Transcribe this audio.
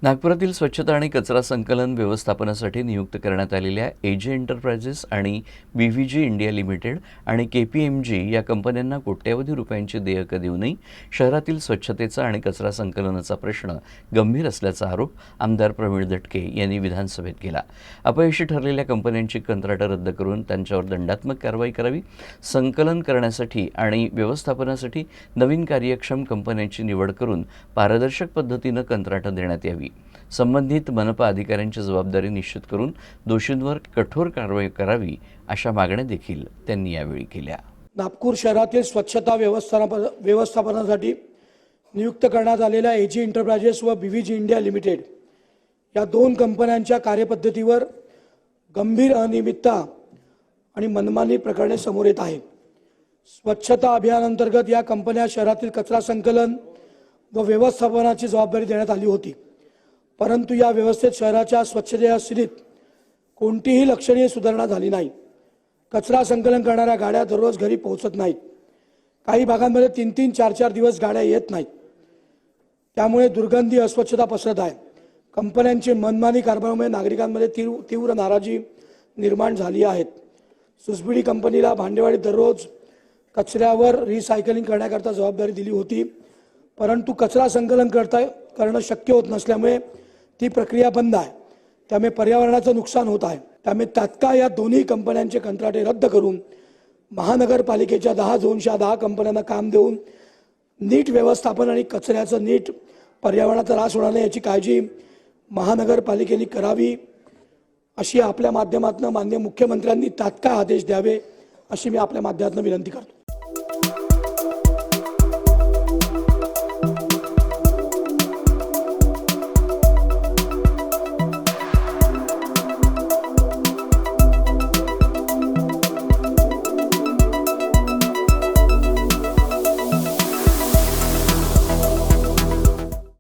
नागपुरातील स्वच्छता आणि कचरा संकलन व्यवस्थापनासाठी नियुक्त करण्यात आलेल्या एजे एंटरप्राइजेस आणि बीव्हीजी इंडिया लिमिटेड आणि केपीएमजी या कंपन्यांना कोट्यवधी रुपयांची देयकं देऊनही शहरातील स्वच्छतेचा आणि कचरा संकलनाचा प्रश्न गंभीर असल्याचा आरोप आमदार प्रवीण दटके यांनी विधानसभेत केला। अपयशी ठरलेल्या कंपन्यांची कंत्राटं रद्द करून त्यांच्यावर दंडात्मक कारवाई करावी, संकलन करण्यासाठी आणि व्यवस्थापनासाठी नवीन कार्यक्षम कंपन्यांची निवड करून पारदर्शक पद्धतीनं कंत्राटं देण्यात यावी, संबंधित मनपा अधिकाऱ्यांची जबाबदारी निश्चित करून दोषींवर कठोर कारवाई करावी अशा मागण्या देखील त्यांनी यावेळी केल्या। नागपूर शहरातील स्वच्छता व्यवस्थापनासाठी नियुक्त करण्यात आलेल्या एजी एंटरप्राइजेस व बीव्हीजी इंडिया लिमिटेड या दोन कंपन्यांच्या कार्यपद्धतीवर गंभीर अनियमितता आणि मनमानी प्रकरणे समोर येत आहेत। स्वच्छता अभियानांतर्गत या कंपन्या शहरातील कचरा संकलन व व्यवस्थापनाची जबाबदारी देण्यात आली होती, परंतु या व्यवस्थेत शहराच्या स्वच्छतेच्या स्थितीत कोणतीही लक्षणीय सुधारणा झाली नाही। कचरा संकलन करणाऱ्या गाड्या दररोज घरी पोहोचत नाहीत। काही भागांमध्ये 3-3, 4-4 दिवस गाड्या येत नाहीत, त्यामुळे दुर्गंधी अस्वच्छता पसरत आहे। कंपन्यांची मनमानी कारभारामुळे नागरिकांमध्ये तीव्र नाराजी निर्माण झाली आहे। सुसबीडी कंपनीला भांडेवाडी दररोज कचऱ्यावर रिसायकलिंग करण्याकरता जबाबदारी दिली होती, परंतु कचरा संकलन करणं शक्य होत नसल्यामुळे ती प्रक्रिया बंद आहे। त्यामुळे पर्यावरणाचं नुकसान होत आहे। त्यामुळे तात्काळ या दोन्ही कंपन्यांचे कंत्राटे रद्द करून महानगरपालिकेच्या 10 झोनच्या 10 कंपन्यांना काम देऊन नीट व्यवस्थापन आणि कचऱ्याचं नीट पर्यावरणाचा त्रास होणार नाही याची काळजी महानगरपालिकेने करावी, अशी आपल्या माध्यमातून माननीय मुख्यमंत्र्यांनी तात्काळ आदेश द्यावे अशी मी आपल्या माध्यमातून विनंती करतो।